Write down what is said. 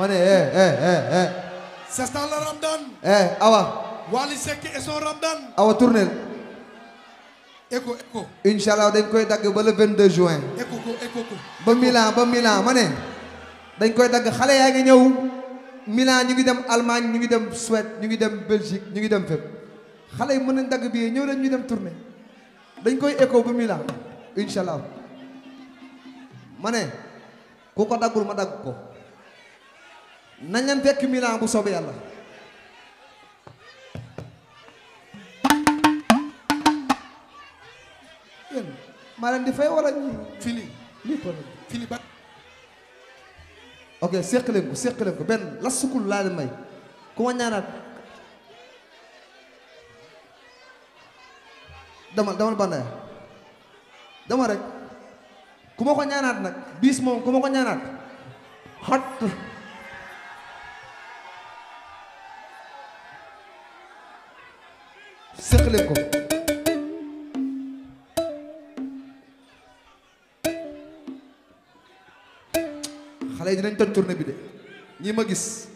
ma ne C'est ça le Ramadan. awa Wally Seck et son Ramadan. awa tournel Écho. inshallah dañ koy dagg ba le 22 juin Écho. ba Milan ma ne dañ koy dagg xale yaa ngi ñëw Milan ñu ngi dem Allemagne ñu ngi dem Suède ñu ngi dem Belgique ñu ngi dem fépp xale yi mën nañ dagg bi ñëw leen ñu dem tournée dañ koy écho ba Milan inshallah ma ne ku ko daggul ma dagg ko nañ leen fekk Milan bu soobee yàlla yéen maa leen di fay wala Fili ba. ok séq leen ko benn la sukul laa leen may ku ma ñaanaat dama bandaya dama rek ku ma ko ñaanaat nag bis moom ku ma ko ñaanaat xot séq leen ko xale yi dinañ toj tournée bi de ñi ma gis